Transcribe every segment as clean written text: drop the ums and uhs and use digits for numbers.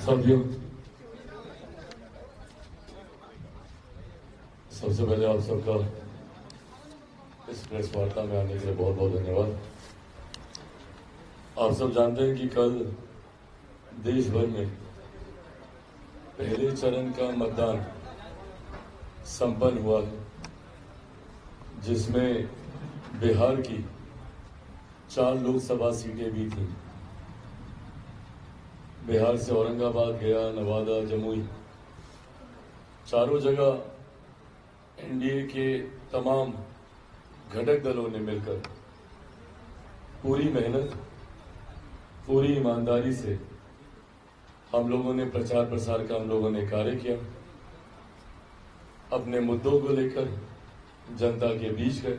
साथियों, सबसे पहले आप सबका इस प्रेस वार्ता में आने के लिए बहुत बहुत धन्यवाद। आप सब जानते हैं कि कल देश भर में पहले चरण का मतदान संपन्न हुआ है, जिसमें बिहार की 4 लोकसभा सीटें भी थीं। बिहार से औरंगाबाद, गया, नवादा, जमुई, चारों जगह एनडीए के तमाम घटक दलों ने मिलकर पूरी मेहनत, पूरी ईमानदारी से हम लोगों ने प्रचार प्रसार का हम लोगों ने कार्य किया। अपने मुद्दों को लेकर जनता के बीच गए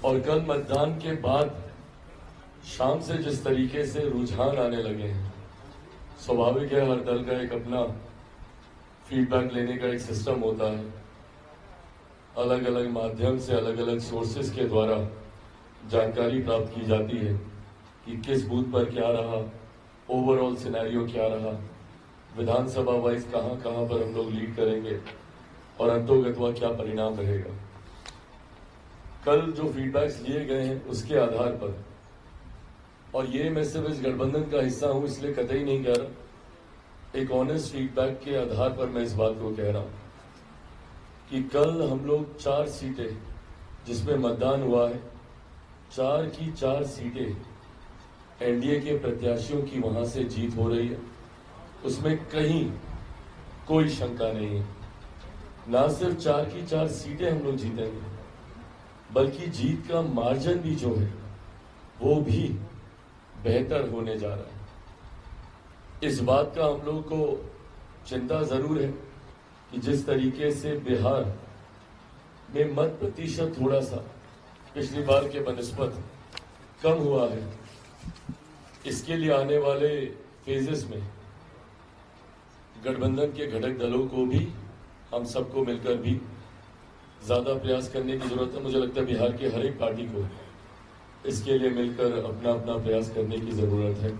और कल मतदान के बाद शाम से जिस तरीके से रुझान आने लगे हैं, स्वाभाविक है, हर दल का एक अपना फीडबैक लेने का एक सिस्टम होता है। अलग अलग माध्यम से, अलग अलग सोर्सेस के द्वारा जानकारी प्राप्त की जाती है कि किस बूथ पर क्या रहा, ओवरऑल सिनेरियो क्या रहा, विधानसभा वाइज कहां कहां पर हम लोग लीड करेंगे और अंतोगत्वा क्या परिणाम रहेगा। कल जो फीडबैक्स लिए गए हैं उसके आधार पर, और ये मैं सिर्फ इस गठबंधन का हिस्सा हूं इसलिए कतई नहीं कह रहा, एक ऑनेस्ट फीडबैक के आधार पर मैं इस बात को कह रहा हूं कि कल हम लोग 4 सीटें जिसमें मतदान हुआ है, 4 की 4 सीटें एनडीए के प्रत्याशियों की वहां से जीत हो रही है। उसमें कहीं कोई शंका नहीं है। ना सिर्फ 4 की 4 सीटें हम लोग जीतेंगे, बल्कि जीत का मार्जिन भी जो है वो भी बेहतर होने जा रहा है। इस बात का हम लोग को चिंता जरूर है कि जिस तरीके से बिहार में मत प्रतिशत थोड़ा सा पिछली बार के बनिस्बत कम हुआ है, इसके लिए आने वाले फेजेस में गठबंधन के घटक दलों को भी, हम सबको मिलकर भी ज्यादा प्रयास करने की जरूरत है। मुझे लगता है बिहार के हर एक पार्टी को इसके लिए मिलकर अपना अपना प्रयास करने की जरूरत है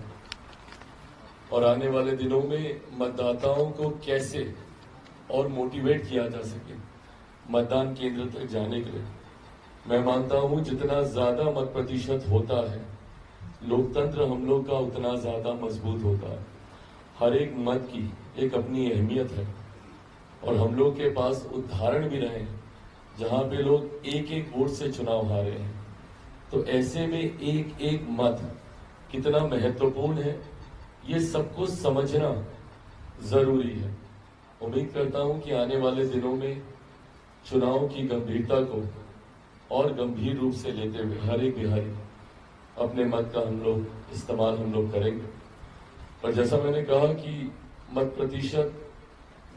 और आने वाले दिनों में मतदाताओं को कैसे और मोटिवेट किया जा सके मतदान केंद्र तक जाने के लिए। मैं मानता हूं जितना ज्यादा मत प्रतिशत होता है, लोकतंत्र हम लोग का उतना ज्यादा मजबूत होता है। हर एक मत की एक अपनी अहमियत है और हम लोग के पास उदाहरण भी रहे हैं जहां पे लोग एक एक वोट से चुनाव हारे हैं। तो ऐसे में एक एक मत कितना महत्वपूर्ण है, ये सबको समझना जरूरी है। उम्मीद करता हूं कि आने वाले दिनों में चुनाव की गंभीरता को और गंभीर रूप से लेते हुए हर एक बिहारी अपने मत का इस्तेमाल हम लोग करेंगे। पर जैसा मैंने कहा कि मत प्रतिशत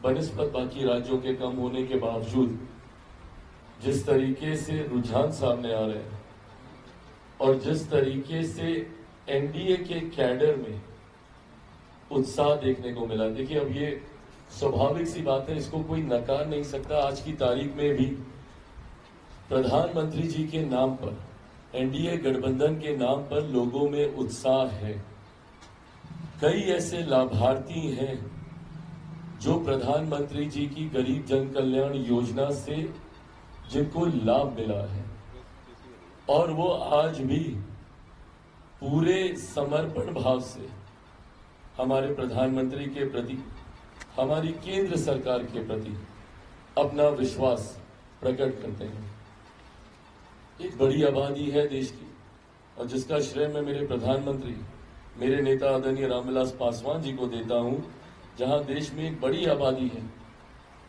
बनिस्बत बाकी राज्यों के कम होने के बावजूद जिस तरीके से रुझान सामने आ रहे हैं और जिस तरीके से एनडीए के कैडर में उत्साह देखने को मिला, देखिए अब ये स्वाभाविक सी बात है, इसको कोई नकार नहीं सकता। आज की तारीख में भी प्रधानमंत्री जी के नाम पर, एनडीए गठबंधन के नाम पर लोगों में उत्साह है। कई ऐसे लाभार्थी हैं जो प्रधानमंत्री जी की गरीब जन कल्याण योजना से जिनको लाभ मिला है और वो आज भी पूरे समर्पण भाव से हमारे प्रधानमंत्री के प्रति, हमारी केंद्र सरकार के प्रति अपना विश्वास प्रकट करते हैं। एक बड़ी आबादी है देश की और जिसका श्रेय मैं मेरे प्रधानमंत्री, मेरे नेता आदरणीय रामविलास पासवान जी को देता हूं, जहां देश में एक बड़ी आबादी है,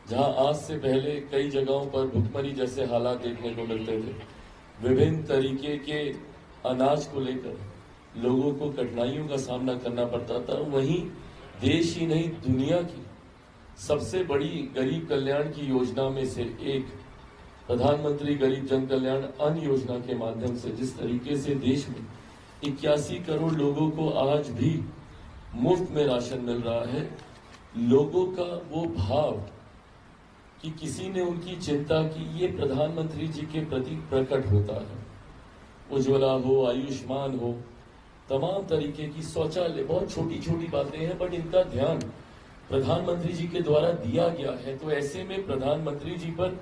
जहां आज से पहले कई जगहों पर भुखमरी जैसे हालात देखने को मिलते थे, विभिन्न तरीके के अनाज को लेकर लोगों को कठिनाइयों का सामना करना पड़ता था। वहीं देश ही नहीं, दुनिया की सबसे बड़ी गरीब कल्याण की योजना में से एक प्रधानमंत्री गरीब जन कल्याण अन्न योजना के माध्यम से जिस तरीके से देश में 81 करोड़ लोगों को आज भी मुफ्त में राशन मिल रहा है, लोगों का वो भाव कि किसी ने उनकी चिंता की, ये प्रधानमंत्री जी के प्रति प्रकट होता है। उज्ज्वला हो, आयुष्मान हो, तमाम तरीके की शौचालय, बहुत छोटी छोटी बातें हैं, बट इनका ध्यान प्रधानमंत्री जी के द्वारा दिया गया है। तो ऐसे में प्रधानमंत्री जी पर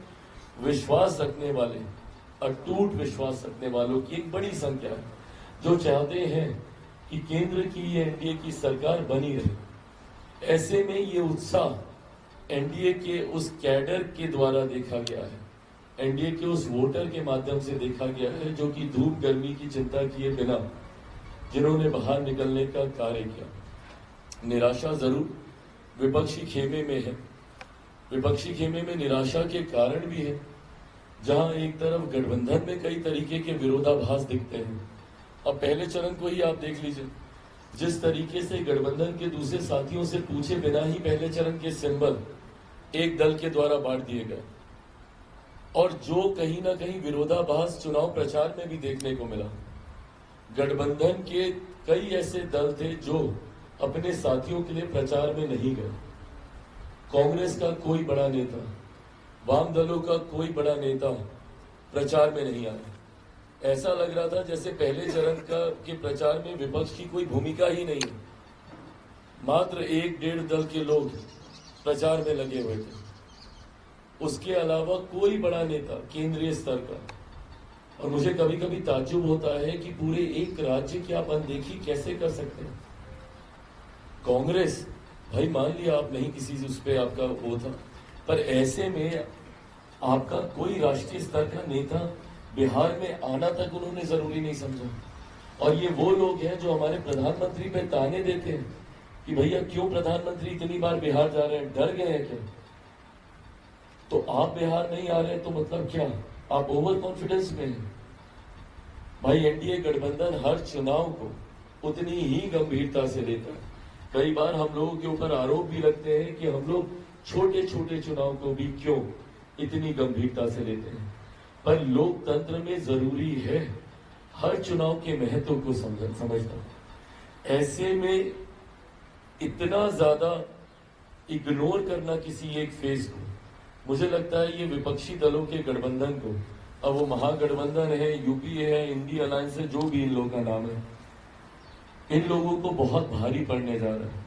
विश्वास रखने वाले, अटूट विश्वास रखने वालों की एक बड़ी संख्या है जो चाहते हैं कि केंद्र की ये एनडीए की सरकार बनी रहे। ऐसे में ये उत्साह एनडीए के उस कैडर के द्वारा देखा गया है, एनडीए के उस वोटर के माध्यम से देखा गया है जो कि धूप गर्मी की चिंता किए बिना जिन्होंने बाहर निकलने का कार्य किया। निराशा जरूर विपक्षी खेमे में है, विपक्षी खेमे में निराशा के कारण भी है, जहां एक तरफ गठबंधन में कई तरीके के विरोधाभास दिखते हैं। अब पहले चरण को ही आप देख लीजिए, जिस तरीके से गठबंधन के दूसरे साथियों से पूछे बिना ही पहले चरण के सिंबल एक दल के द्वारा बांट दिए गए, और जो कहीं ना कहीं विरोधाभास चुनाव प्रचार में भी देखने को मिला। गठबंधन के कई ऐसे दल थे जो अपने साथियों के लिए प्रचार में नहीं गए। कांग्रेस का कोई बड़ा नेता, वाम दलों का कोई बड़ा नेता प्रचार में नहीं आया। ऐसा लग रहा था जैसे पहले चरण के प्रचार में विपक्ष की कोई भूमिका ही नहीं है, मात्र एक डेढ़ दल के लोग प्रचार में लगे हुए थे। उसके अलावा कोई बड़ा नेता केंद्रीय स्तर का। और मुझे कभी कभी ताज्जुब होता है कि पूरे एक राज्य की आप अनदेखी कैसे कर सकते हैं। कांग्रेस, भाई मान लिया आप नहीं किसी से उस पर आपका वो था, पर ऐसे में आपका कोई राष्ट्रीय स्तर का नेता बिहार में आना तक उन्होंने जरूरी नहीं समझा। और ये वो लोग हैं जो हमारे प्रधानमंत्री पे ताने देते हैं कि भैया क्यों प्रधानमंत्री इतनी बार बिहार जा रहे हैं, डर गए हैं क्या? तो आप बिहार नहीं आ रहे तो मतलब क्या आप ओवर कॉन्फिडेंस में हैं? भाई एनडीए गठबंधन हर चुनाव को उतनी ही गंभीरता से लेता है। कई बार हम लोगों के ऊपर आरोप भी लगते हैं कि हम लोग छोटे छोटे चुनाव को भी क्यों इतनी गंभीरता से लेते हैं, पर लोकतंत्र में जरूरी है हर चुनाव के महत्व को समझना। ऐसे में इतना ज्यादा इग्नोर करना किसी एक फेज को, मुझे लगता है ये विपक्षी दलों के गठबंधन को, अब वो महागठबंधन है, यूपीए है, इंडी अलायंस है, जो भी इन लोगों का नाम है, इन लोगों को बहुत भारी पड़ने जा रहा है।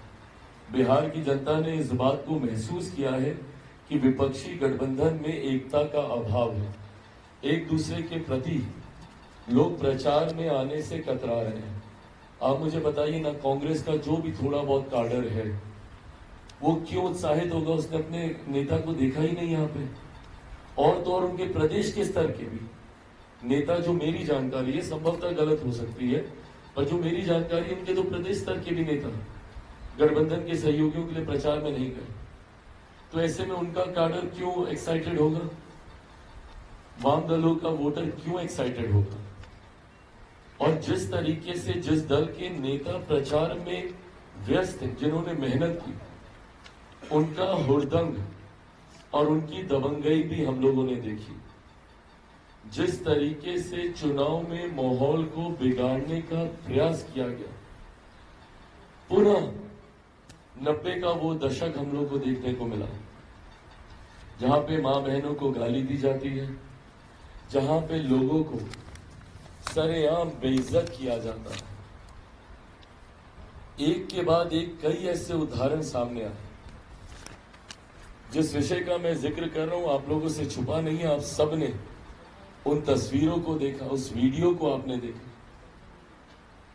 बिहार की जनता ने इस बात को महसूस किया है कि विपक्षी गठबंधन में एकता का अभाव है। एक दूसरे के प्रति लोग प्रचार में आने से कतरा रहे हैं। आप मुझे बताइए ना, कांग्रेस का जो भी थोड़ा बहुत काडर है वो क्यों उत्साहित होगा? उसने अपने नेता को देखा ही नहीं यहाँ पे। और तो और उनके प्रदेश के स्तर के भी नेता, जो मेरी जानकारी है, संभवतः गलत हो सकती है, पर जो मेरी जानकारी है उनके तो प्रदेश स्तर के भी नेता गठबंधन के सहयोगियों के लिए प्रचार में नहीं गए। तो ऐसे में उनका काडर क्यों एक्साइटेड होगा? वाम दलों का वोटर क्यों एक्साइटेड होगा? और जिस तरीके से जिस दल के नेता प्रचार में व्यस्त हैं, जिन्होंने मेहनत की, उनका हुड़दंग और उनकी दबंगई भी हम लोगों ने देखी। जिस तरीके से चुनाव में माहौल को बिगाड़ने का प्रयास किया गया, पुनः 90 का वो दशक हम लोग को देखने को मिला, जहां पे मां बहनों को गाली दी जाती है, जहां पे लोगों को सरेआम बेइज्जत किया जाता है। एक के बाद एक कई ऐसे उदाहरण सामने आए। जिस विषय का मैं जिक्र कर रहा हूं आप लोगों से छुपा नहीं है, आप सब ने उन तस्वीरों को देखा, उस वीडियो को आपने देखा,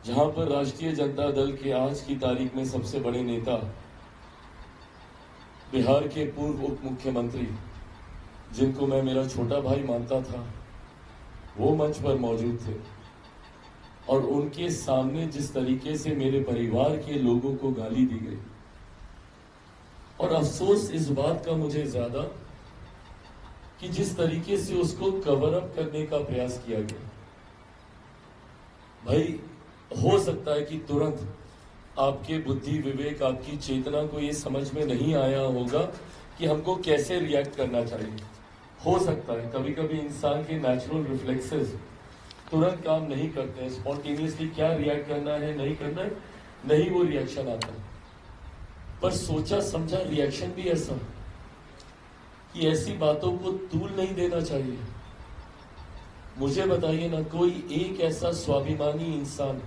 जहां पर राष्ट्रीय जनता दल के आज की तारीख में सबसे बड़े नेता, बिहार के पूर्व उप मुख्यमंत्री, जिनको मैं मेरा छोटा भाई मानता था, वो मंच पर मौजूद थे। और उनके सामने जिस तरीके से मेरे परिवार के लोगों को गाली दी गई, और अफसोस इस बात का मुझे ज्यादा कि जिस तरीके से उसको कवर अप करने का प्रयास किया गया। भाई हो सकता है कि तुरंत आपके बुद्धि विवेक, आपकी चेतना को ये समझ में नहीं आया होगा कि हमको कैसे रिएक्ट करना चाहिए। हो सकता है कभी कभी इंसान के नेचुरल रिफ्लेक्सेस तुरंत काम नहीं करते हैं, स्पॉन्टेनियसली क्या रिएक्ट करना है, नहीं करना है, नहीं वो रिएक्शन आता है। पर सोचा समझा रिएक्शन भी ऐसा कि ऐसी बातों को तूल नहीं देना चाहिए। मुझे बताइए ना, कोई एक ऐसा स्वाभिमानी इंसान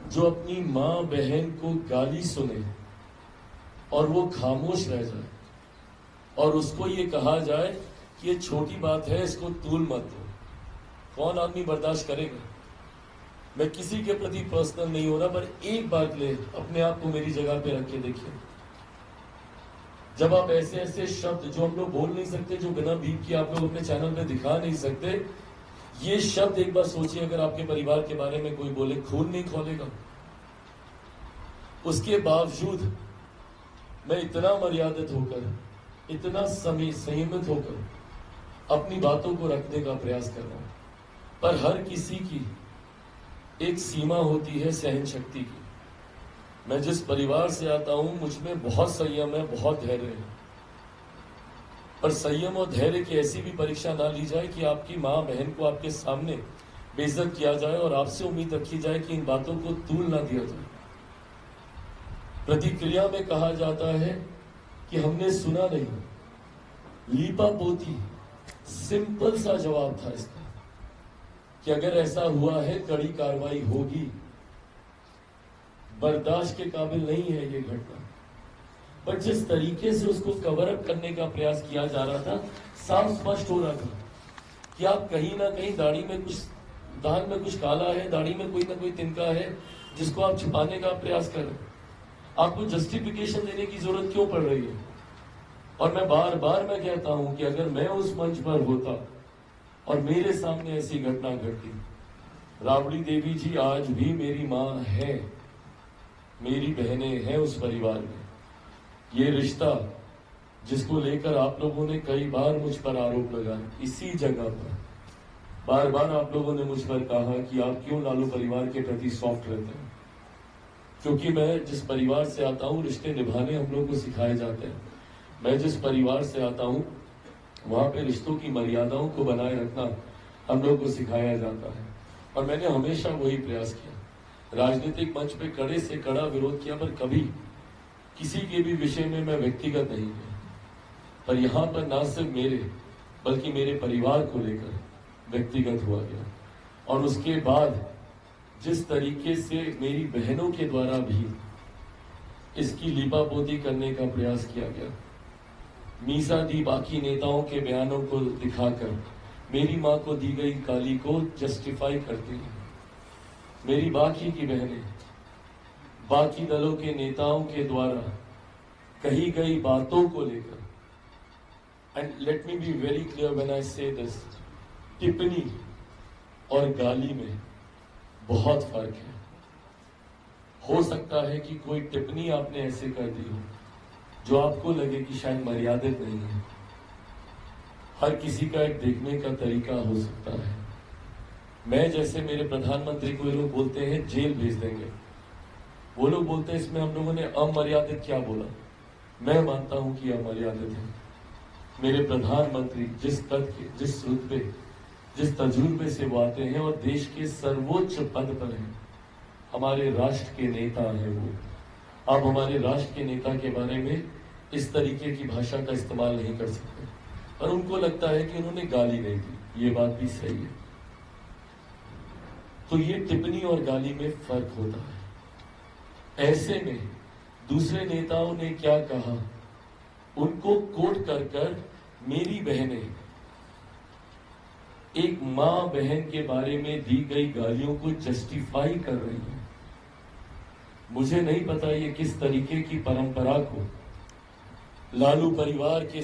जो अपनी माँ बहन को गाली सुने और वो खामोश रह जाए और उसको ये कहा जाए कि ये छोटी बात है, इसको तूल मत दो, कौन आदमी बर्दाश्त करेगा? मैं किसी के प्रति पर्सनल नहीं हो रहा, पर एक बात ले अपने आप को मेरी जगह पे रख के देखिए। जब आप ऐसे ऐसे शब्द जो हम लोग बोल नहीं सकते, जो बिना बीप के आप लोग अपने चैनल पे दिखा नहीं सकते, ये शब्द एक बार सोचिए, अगर आपके परिवार के बारे में कोई बोले, खून नहीं खोलेगा? उसके बावजूद मैं इतना मर्यादित होकर, इतना संयमित होकर अपनी बातों को रखने का प्रयास कर रहा हूं। पर हर किसी की एक सीमा होती है सहन शक्ति की। मैं जिस परिवार से आता हूं, मुझ में बहुत संयम है, बहुत धैर्य है। पर संयम और धैर्य की ऐसी भी परीक्षा ना ली जाए कि आपकी माँ बहन को आपके सामने बेइज्जत किया जाए और आपसे उम्मीद रखी जाए कि इन बातों को तूल ना दिया जाए। प्रतिक्रिया में कहा जाता है कि हमने सुना नहीं, लीपा पोती सिंपल सा जवाब था इसका कि अगर ऐसा हुआ है कड़ी कार्रवाई होगी। बर्दाश्त के काबिल नहीं है ये घटना। पर जिस तरीके से उसको कवर अप करने का प्रयास किया जा रहा था, साफ स्पष्ट हो रहा था कि आप कहीं ना कहीं दाढ़ी में कुछ, दाल में कुछ काला है, दाढ़ी में कोई ना कोई तिनका है जिसको आप छुपाने का प्रयास कर रहे हैं। आपको जस्टिफिकेशन देने की जरूरत क्यों पड़ रही है? और मैं बार बार मैं कहता हूं कि अगर मैं उस मंच पर होता और मेरे सामने ऐसी घटना घटती, राबड़ी देवी जी आज भी मेरी मां है, मेरी बहनें हैं उस परिवार में। ये रिश्ता जिसको लेकर आप लोगों ने कई बार मुझ पर आरोप लगाए, इसी जगह पर बार बार आप लोगों ने मुझ पर कहा कि आप क्यों लालू परिवार के प्रति सॉफ्ट रहते हैं। क्योंकि मैं जिस परिवार से आता हूं, रिश्ते निभाने हम लोग को सिखाए जाते हैं। मैं जिस परिवार से आता हूं, वहां पे रिश्तों की मर्यादाओं को बनाए रखना हम लोग को सिखाया जाता है। और मैंने हमेशा वही प्रयास किया, राजनीतिक मंच पे कड़े से कड़ा विरोध किया, पर कभी किसी के भी विषय में मैं व्यक्तिगत नहीं गया। पर यहां पर ना सिर्फ मेरे बल्कि मेरे परिवार को लेकर व्यक्तिगत हुआ गया। और उसके बाद जिस तरीके से मेरी बहनों के द्वारा भी इसकी लीपापोती करने का प्रयास किया गया, मीसा दी बाकी नेताओं के बयानों को दिखाकर मेरी मां को दी गई गाली को जस्टिफाई करती है। मेरी बाकी की बहनें बाकी दलों के नेताओं के द्वारा कही गई बातों को लेकर, and let me be very clear when I से दिस, टिप्पणी और गाली में बहुत फर्क है। हो सकता है कि कोई टिप्पणी आपने ऐसे कर दी हो जो आपको लगे कि शायद मर्यादित नहीं है। हर किसी का एक देखने का तरीका हो सकता है। मैं जैसे मेरे प्रधानमंत्री को ये लोग बोलते हैं जेल भेज देंगे, वो लोग बोलते हैं इसमें हम लोगों ने अमर्यादित क्या बोला। मैं मानता हूं कि अमर्यादित है। मेरे प्रधानमंत्री जिस पद के, जिस रुतबे, जिस तजुर्बे से वो आते हैं और देश के सर्वोच्च पद पर हैं, हमारे राष्ट्र के नेता हैं वो। आप हमारे राष्ट्र के नेता के बारे में इस तरीके की भाषा का इस्तेमाल नहीं कर सकते। और उनको लगता है कि उन्होंने गाली नहीं दी, ये बात भी सही है। तो ये टिप्पणी और गाली में फर्क होता है। ऐसे में दूसरे नेताओं ने क्या कहा, उनको कोट कर कर मेरी बहनें एक मां बहन के बारे में दी गई गालियों को जस्टिफाई कर रही है। मुझे नहीं पता ये किस तरीके की परंपरा को लालू परिवार के